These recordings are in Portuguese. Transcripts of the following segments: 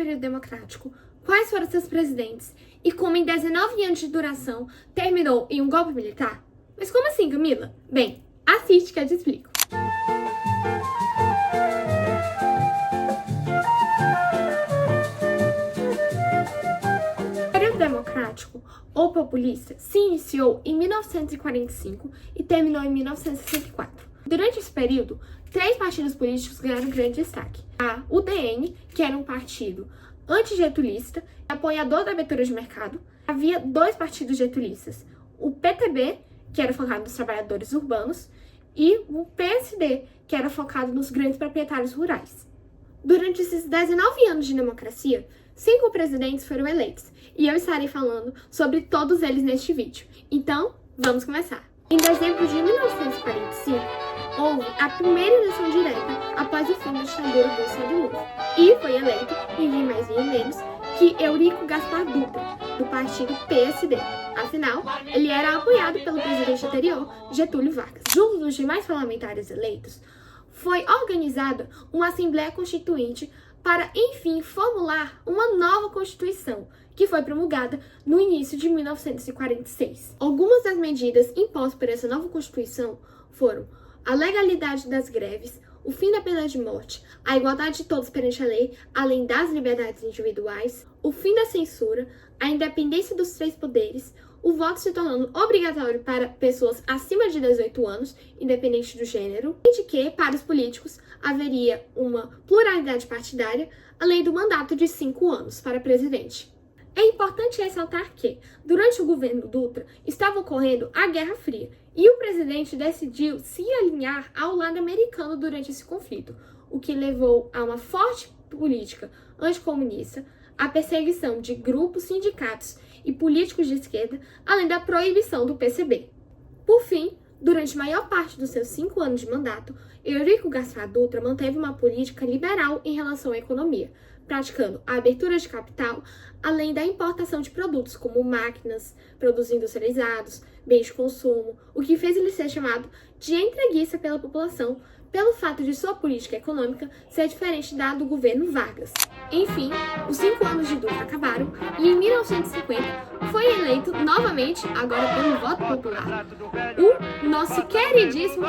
período democrático, quais foram seus presidentes e como em 19 anos de duração terminou em um golpe militar? Mas como assim, Camila? Bem, assiste que eu te explico. O período democrático ou populista se iniciou em 1945 e terminou em 1964. Durante esse período, 3 partidos políticos ganharam grande destaque. A UDN, que era um partido antigetulista, apoiador da abertura de mercado. Havia 2 partidos getulistas, o PTB, que era focado nos trabalhadores urbanos, e o PSD, que era focado nos grandes proprietários rurais. Durante esses 19 anos de democracia, 5 presidentes foram eleitos, e eu estarei falando sobre todos eles neste vídeo. Então, vamos começar! Em dezembro de 1945, houve a primeira eleição direta após o fim da ditadura russa de Lula. E foi eleito ninguém mais ninguém menos que Eurico Gaspar Dutra, do partido PSD. Afinal, ele era apoiado pelo presidente anterior, Getúlio Vargas. Junto dos demais parlamentares eleitos, foi organizada uma Assembleia Constituinte para, enfim, formular uma nova Constituição, que foi promulgada no início de 1946. Algumas das medidas impostas por essa nova Constituição foram a legalidade das greves, o fim da pena de morte, a igualdade de todos perante a lei, além das liberdades individuais, o fim da censura, a independência dos 3 poderes, o voto se tornando obrigatório para pessoas acima de 18 anos, independente do gênero, e de que, para os políticos, haveria uma pluralidade partidária, além do mandato de 5 anos para presidente. É importante ressaltar que, durante o governo Dutra, estava ocorrendo a Guerra Fria, e o presidente decidiu se alinhar ao lado americano durante esse conflito, o que levou a uma forte política anticomunista, a perseguição de grupos, sindicatos e políticos de esquerda, além da proibição do PCB. Por fim, durante a maior parte dos seus 5 anos de mandato, Eurico Gaspar Dutra manteve uma política liberal em relação à economia, praticando a abertura de capital, além da importação de produtos como máquinas, produtos industrializados, bens de consumo, o que fez ele ser chamado de entreguista pela população, pelo fato de sua política econômica ser diferente da do governo Vargas. Enfim, os 5 anos de Dutra acabaram e em 1950 foi eleito novamente, agora pelo voto popular, o nosso queridíssimo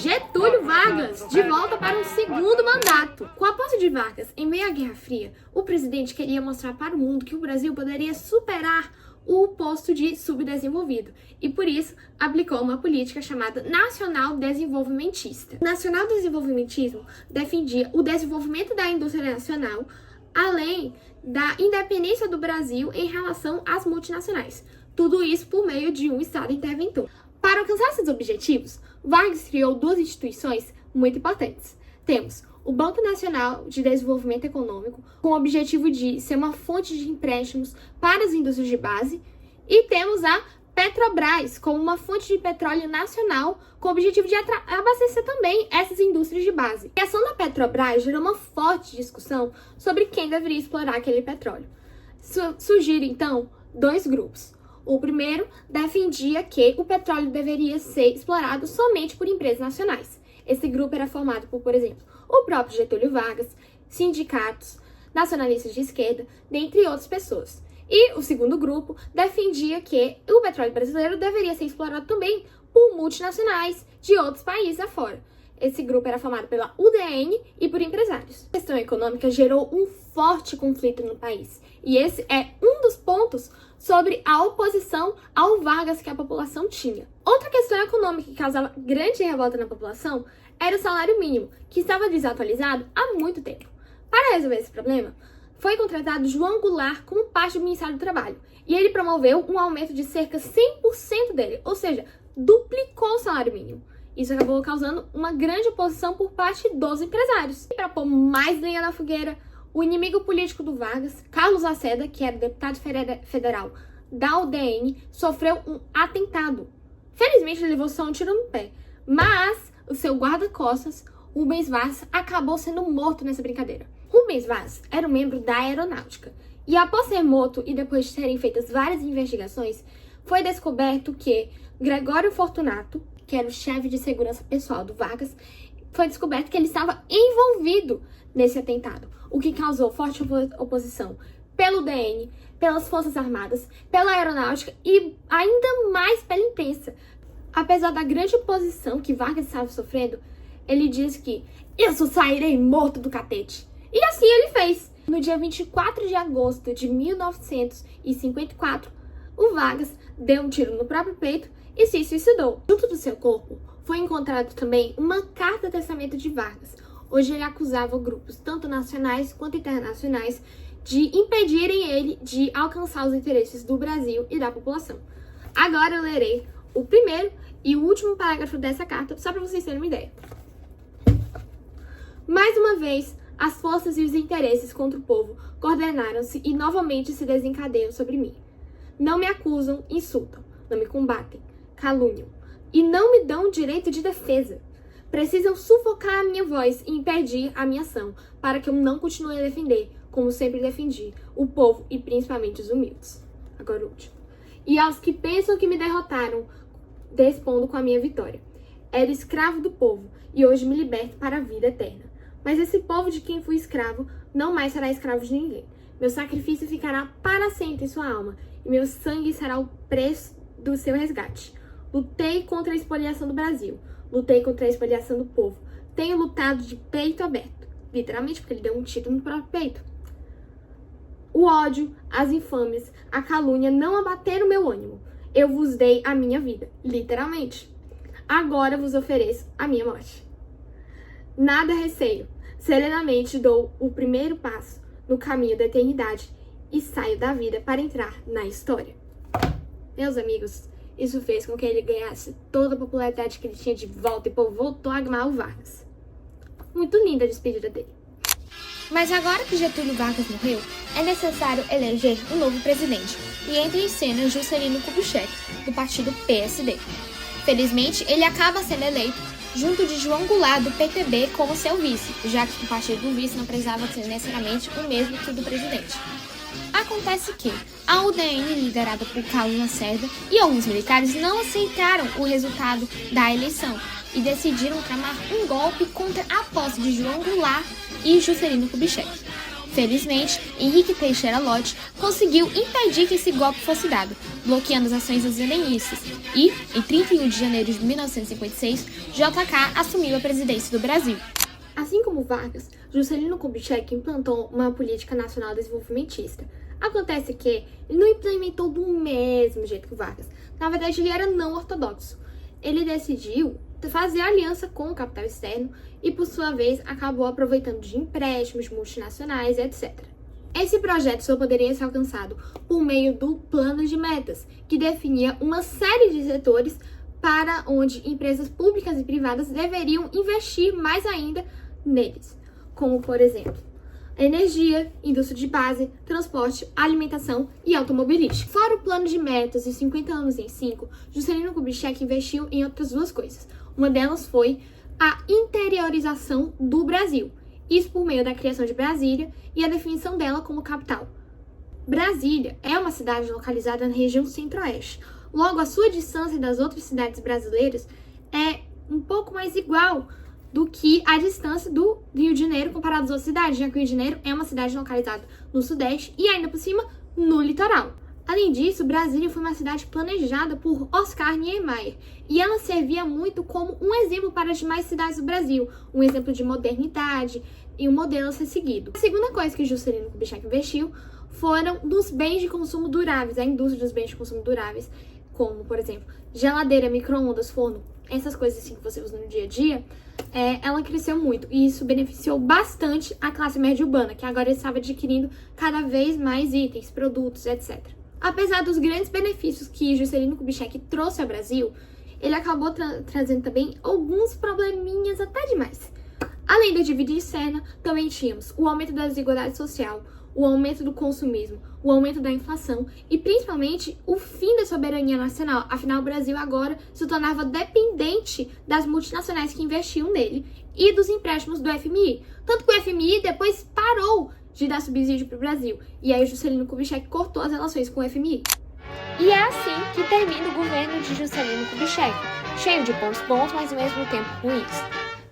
Getúlio Vargas, de volta para um segundo mandato. Com a posse de Vargas em meio à Guerra Fria, o presidente queria mostrar para o mundo que o Brasil poderia superar o posto de subdesenvolvido e, por isso, aplicou uma política chamada Nacional Desenvolvimentista. O Nacional Desenvolvimentismo defendia o desenvolvimento da indústria nacional, além da independência do Brasil em relação às multinacionais. Tudo isso por meio de um Estado interventor. Para alcançar esses objetivos, Vargas criou 2 instituições muito importantes. Temos o Banco Nacional de Desenvolvimento Econômico, com o objetivo de ser uma fonte de empréstimos para as indústrias de base, e temos a Petrobras, como uma fonte de petróleo nacional, com o objetivo de abastecer também essas indústrias de base. A criação da Petrobras gerou uma forte discussão sobre quem deveria explorar aquele petróleo. Surgiram, então, 2 grupos. O primeiro defendia que o petróleo deveria ser explorado somente por empresas nacionais. Esse grupo era formado por exemplo, o próprio Getúlio Vargas, sindicatos, nacionalistas de esquerda, dentre outras pessoas. E o segundo grupo defendia que o petróleo brasileiro deveria ser explorado também por multinacionais de outros países afora. Esse grupo era formado pela UDN e por empresários. A questão econômica gerou um forte conflito no país. E esse é um dos pontos sobre a oposição ao Vargas que a população tinha. Outra questão econômica que causava grande revolta na população era o salário mínimo, que estava desatualizado há muito tempo. Para resolver esse problema, foi contratado João Goulart como parte do Ministério do Trabalho. E ele promoveu um aumento de cerca de 100% dele, ou seja, duplicou o salário mínimo. Isso acabou causando uma grande oposição por parte dos empresários. E para pôr mais lenha na fogueira, o inimigo político do Vargas, Carlos Lacerda, que era deputado federal da UDN, sofreu um atentado. Felizmente ele levou só um tiro no pé, mas o seu guarda-costas, Rubens Vaz, acabou sendo morto nessa brincadeira. Rubens Vaz era um membro da aeronáutica, e após ser morto e depois de serem feitas várias investigações, foi descoberto que Gregório Fortunato, que era o chefe de segurança pessoal do Vargas, foi descoberto que ele estava envolvido nesse atentado. o que causou forte oposição pelo DN, pelas Forças Armadas, pela Aeronáutica e ainda mais pela imprensa. Apesar da grande oposição que Vargas estava sofrendo, ele diz que eu só sairei morto do catete. E assim ele fez. No dia 24 de agosto de 1954, o Vargas deu um tiro no próprio peito e se suicidou. Junto do seu corpo foi encontrado também uma carta-testamento de Vargas. Hoje ele acusava grupos, tanto nacionais quanto internacionais, de impedirem ele de alcançar os interesses do Brasil e da população. Agora eu lerei o primeiro e o último parágrafo dessa carta, só para vocês terem uma ideia. Mais uma vez, as forças e os interesses contra o povo coordenaram-se e novamente se desencadeiam sobre mim. Não me acusam, insultam, não me combatem, caluniam e não me dão direito de defesa. Precisam sufocar a minha voz e impedir a minha ação para que eu não continue a defender, como sempre defendi, o povo e principalmente os humildes. Agora o último. E aos que pensam que me derrotaram, respondo com a minha vitória. Era escravo do povo e hoje me liberto para a vida eterna. Mas esse povo de quem fui escravo não mais será escravo de ninguém. Meu sacrifício ficará para sempre em sua alma e meu sangue será o preço do seu resgate. Lutei contra a espoliação do Brasil. Lutei contra a espoliação do povo. Tenho lutado de peito aberto. Literalmente, porque ele deu um tiro no próprio peito. O ódio, as infâmias, a calúnia não abateram meu ânimo. Eu vos dei a minha vida. Literalmente. Agora vos ofereço a minha morte. Nada receio. Serenamente dou o primeiro passo no caminho da eternidade e saio da vida para entrar na história. Meus amigos, isso fez com que ele ganhasse toda a popularidade que ele tinha de volta e o povo voltou a amar o Vargas. Muito linda a despedida dele. Mas agora que Getúlio Vargas morreu, é necessário eleger um novo presidente, e entra em cena Juscelino Kubitschek, do partido PSD. Felizmente, ele acaba sendo eleito junto de João Goulart, do PTB, como seu vice, já que o partido do vice não precisava ser necessariamente o mesmo que o do presidente. Acontece que a UDN, liderada por Carlos Lacerda, e alguns militares não aceitaram o resultado da eleição e decidiram tramar um golpe contra a posse de João Goulart e Juscelino Kubitschek. Felizmente, Henrique Teixeira Lott conseguiu impedir que esse golpe fosse dado, bloqueando as ações dos udenistas, e, em 31 de janeiro de 1956, JK assumiu a presidência do Brasil. Assim como Vargas, Juscelino Kubitschek implantou uma política nacional desenvolvimentista. Acontece que ele não implementou do mesmo jeito que Vargas. Na verdade, ele era não ortodoxo. Ele decidiu fazer aliança com o capital externo e, por sua vez, acabou aproveitando de empréstimos multinacionais, etc. Esse projeto só poderia ser alcançado por meio do Plano de Metas, que definia uma série de setores para onde empresas públicas e privadas deveriam investir mais ainda neles, como, por exemplo, energia, indústria de base, transporte, alimentação e automobilística. Fora o Plano de Metas e 50 anos em 5, Juscelino Kubitschek investiu em outras duas coisas. Uma delas foi a interiorização do Brasil, isso por meio da criação de Brasília e a definição dela como capital. Brasília é uma cidade localizada na região centro-oeste. Logo, a sua distância das outras cidades brasileiras é um pouco mais igual do que a distância do Rio de Janeiro comparado às outras cidades, já que o Rio de Janeiro é uma cidade localizada no sudeste e ainda por cima no litoral. Além disso, Brasília foi uma cidade planejada por Oscar Niemeyer e ela servia muito como um exemplo para as demais cidades do Brasil, um exemplo de modernidade e um modelo a ser seguido. A segunda coisa que Juscelino Kubitschek investiu foram nos bens de consumo duráveis, a indústria dos bens de consumo duráveis, como, por exemplo, geladeira, micro-ondas, forno, essas coisas assim que você usa no dia a dia. Ela cresceu muito e isso beneficiou bastante a classe média urbana, que agora estava adquirindo cada vez mais itens, produtos, etc. Apesar dos grandes benefícios que Juscelino Kubitschek trouxe ao Brasil, ele acabou trazendo também alguns probleminhas até demais. Além da dívida externa, também tínhamos o aumento da desigualdade social, o aumento do consumismo, o aumento da inflação e principalmente o fim da soberania nacional. Afinal, o Brasil agora se tornava dependente das multinacionais que investiam nele e dos empréstimos do FMI. Tanto que o FMI depois parou de dar subsídio para o Brasil. E aí o Juscelino Kubitschek cortou as relações com o FMI. E é assim que termina o governo de Juscelino Kubitschek, cheio de pontos bons, mas ao mesmo tempo ruins.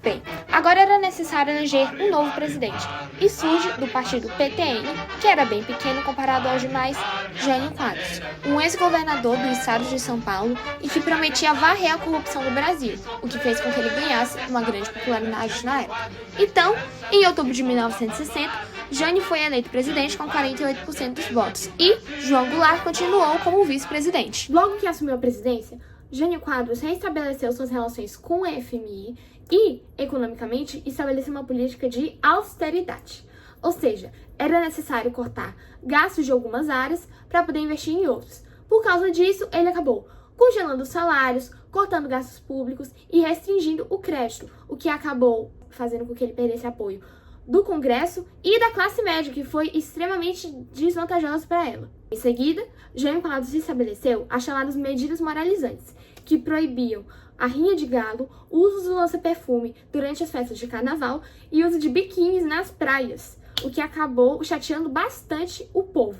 Bem, agora era necessário eleger um novo presidente, e surge do partido PTN, que era bem pequeno comparado aos demais, Jânio Quadros, um ex-governador do estado de São Paulo e que prometia varrer a corrupção do Brasil, o que fez com que ele ganhasse uma grande popularidade na época. Então, em outubro de 1960, Jânio foi eleito presidente com 48% dos votos e João Goulart continuou como vice-presidente. Logo que assumiu a presidência, Jânio Quadros reestabeleceu suas relações com o FMI e, economicamente, estabeleceu uma política de austeridade. Ou seja, era necessário cortar gastos de algumas áreas para poder investir em outros. Por causa disso, ele acabou congelando os salários, cortando gastos públicos e restringindo o crédito, o que acabou fazendo com que ele perdesse apoio do Congresso e da classe média, que foi extremamente desvantajoso para ela. Em seguida, Jânio Quadros estabeleceu as chamadas medidas moralizantes, que proibiam a rinha de galo, o uso do lança-perfume durante as festas de carnaval e o uso de biquínis nas praias, o que acabou chateando bastante o povo.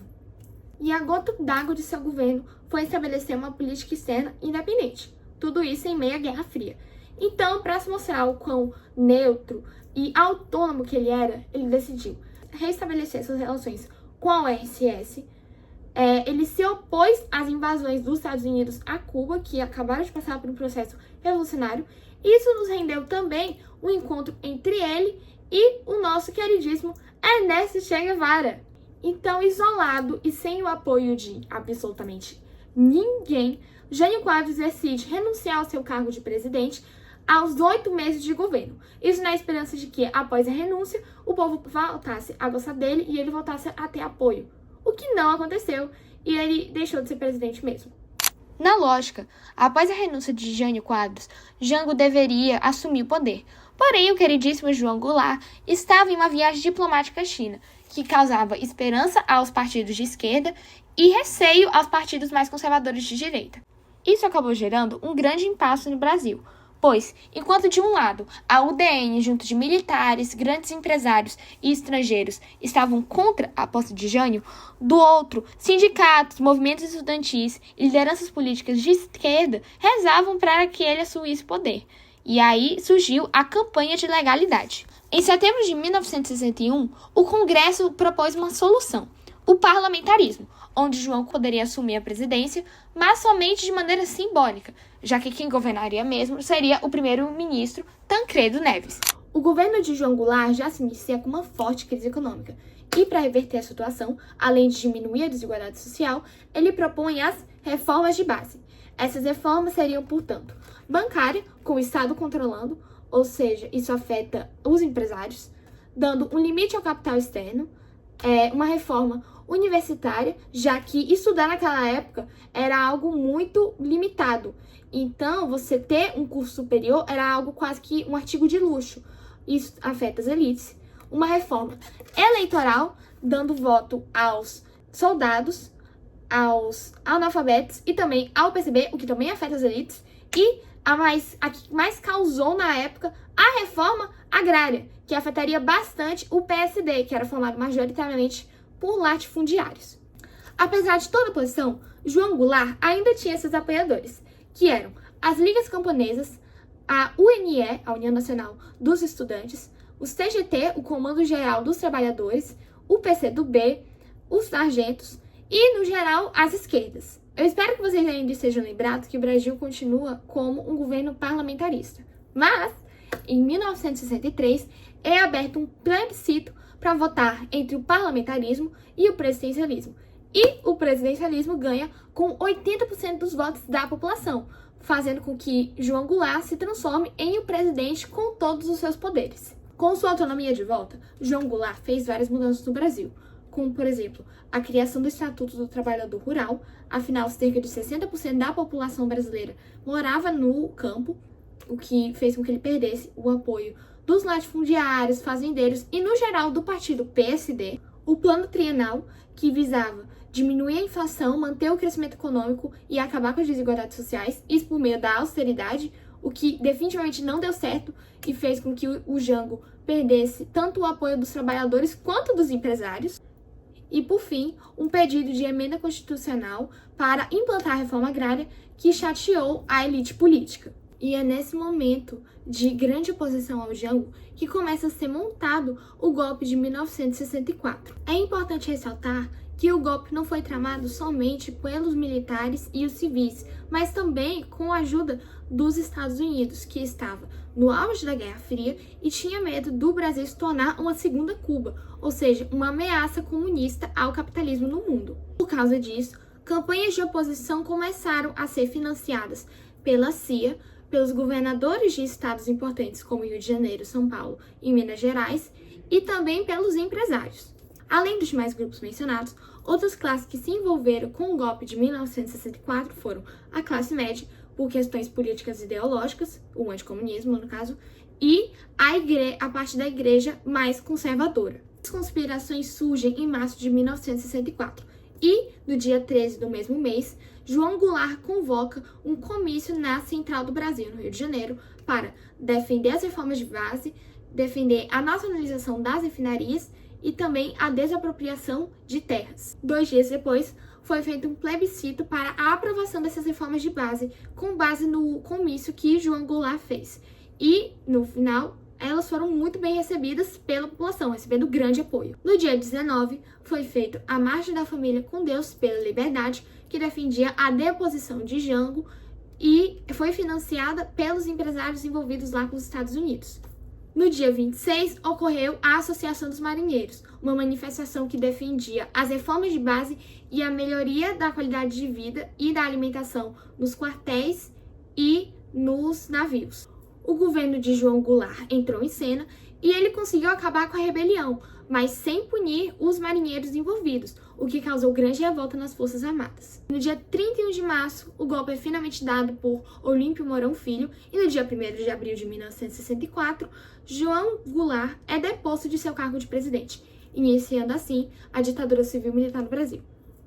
E a gota d'água de seu governo foi estabelecer uma política externa independente, tudo isso em meio à Guerra Fria. Então, para se mostrar o quão neutro e autônomo que ele era, ele decidiu restabelecer suas relações com a URSS. Ele se opôs às invasões dos Estados Unidos a Cuba, que acabaram de passar por um processo revolucionário. Isso nos rendeu também um encontro entre ele e o nosso queridíssimo Ernesto Che Guevara. Então, isolado e sem o apoio de absolutamente ninguém, Jânio Quadros decide renunciar ao seu cargo de presidente aos 8 meses de governo. Isso na esperança de que, após a renúncia, o povo voltasse a gostar dele e ele voltasse a ter apoio. O que não aconteceu, e ele deixou de ser presidente mesmo. Na lógica, após a renúncia de Jânio Quadros, Jango deveria assumir o poder. Porém, o queridíssimo João Goulart estava em uma viagem diplomática à China, que causava esperança aos partidos de esquerda e receio aos partidos mais conservadores de direita. Isso acabou gerando um grande impasse no Brasil, pois, enquanto de um lado a UDN, junto de militares, grandes empresários e estrangeiros, estavam contra a posse de Jânio, do outro, sindicatos, movimentos estudantis e lideranças políticas de esquerda rezavam para que ele assumisse o poder. E aí surgiu a campanha de legalidade. Em setembro de 1961, o Congresso propôs uma solução: o parlamentarismo, onde João poderia assumir a presidência, mas somente de maneira simbólica, já que quem governaria mesmo seria o primeiro-ministro Tancredo Neves. O governo de João Goulart já se inicia com uma forte crise econômica, e para reverter a situação, além de diminuir a desigualdade social, ele propõe as reformas de base. Essas reformas seriam, portanto, bancária, com o Estado controlando, ou seja, isso afeta os empresários, dando um limite ao capital externo, uma reforma universitária, já que estudar naquela época era algo muito limitado. Então, você ter um curso superior era algo quase que um artigo de luxo. Isso afeta as elites. Uma reforma eleitoral, dando voto aos soldados, aos analfabetos e também ao PCB, o que também afeta as elites. E a que mais causou na época a reforma agrária, que afetaria bastante o PSD, que era formado majoritariamente por latifundiários. Apesar de toda a oposição, João Goulart ainda tinha seus apoiadores, que eram as Ligas Camponesas, a UNE, a União Nacional dos Estudantes, os TGT, o Comando Geral dos Trabalhadores, o PCdoB, os sargentos e, no geral, as esquerdas. Eu espero que vocês ainda estejam lembrados que o Brasil continua como um governo parlamentarista. Mas, em 1963, é aberto um plebiscito para votar entre o parlamentarismo e o presidencialismo. E o presidencialismo ganha com 80% dos votos da população, fazendo com que João Goulart se transforme em o presidente com todos os seus poderes. Com sua autonomia de volta, João Goulart fez várias mudanças no Brasil, como, por exemplo, a criação do Estatuto do Trabalhador Rural. Afinal, cerca de 60% da população brasileira morava no campo, o que fez com que ele perdesse o apoio dos latifundiários, fazendeiros e, no geral, do partido PSD. O Plano Trienal, que visava diminuir a inflação, manter o crescimento econômico e acabar com as desigualdades sociais, isso por meio da austeridade, o que definitivamente não deu certo e fez com que o Jango perdesse tanto o apoio dos trabalhadores quanto dos empresários. E, por fim, um pedido de emenda constitucional para implantar a reforma agrária que chateou a elite política. E é nesse momento de grande oposição ao Jango que começa a ser montado o golpe de 1964. É importante ressaltar que o golpe não foi tramado somente pelos militares e os civis, mas também com a ajuda dos Estados Unidos, que estava no auge da Guerra Fria e tinha medo do Brasil se tornar uma segunda Cuba, ou seja, uma ameaça comunista ao capitalismo no mundo. Por causa disso, campanhas de oposição começaram a ser financiadas pela CIA, pelos governadores de estados importantes como Rio de Janeiro, São Paulo e Minas Gerais, e também pelos empresários. Além dos demais grupos mencionados, outras classes que se envolveram com o golpe de 1964 foram a classe média, por questões políticas e ideológicas, o anticomunismo no caso, e a parte da igreja mais conservadora. As conspirações surgem em março de 1964 e, no dia 13 do mesmo mês, João Goulart convoca um comício na Central do Brasil, no Rio de Janeiro, para defender as reformas de base, defender a nacionalização das refinarias e também a desapropriação de terras. 2 dias depois, foi feito um plebiscito para a aprovação dessas reformas de base, com base no comício que João Goulart fez. E, no final, elas foram muito bem recebidas pela população, recebendo grande apoio. No dia 19, foi feita a Marcha da Família com Deus pela Liberdade, que defendia a deposição de Jango e foi financiada pelos empresários envolvidos lá com os Estados Unidos. No dia 26, ocorreu a Associação dos Marinheiros, uma manifestação que defendia as reformas de base e a melhoria da qualidade de vida e da alimentação nos quartéis e nos navios. O governo de João Goulart entrou em cena e ele conseguiu acabar com a rebelião, mas sem punir os marinheiros envolvidos, o que causou grande revolta nas Forças Armadas. No dia 31 de março, o golpe é finalmente dado por Olímpio Mourão Filho e no dia 1º de abril de 1964, João Goulart é deposto de seu cargo de presidente, iniciando assim a ditadura civil-militar no Brasil.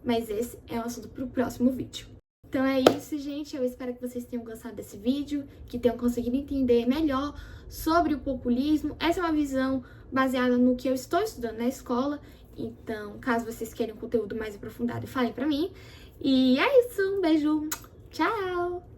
Mas esse é um assunto para o próximo vídeo. Então é isso, gente. Eu espero que vocês tenham gostado desse vídeo, que tenham conseguido entender melhor sobre o populismo. Essa é uma visão baseada no que eu estou estudando na escola. Então, caso vocês queiram conteúdo mais aprofundado, falem pra mim. E é isso. Um beijo. Tchau!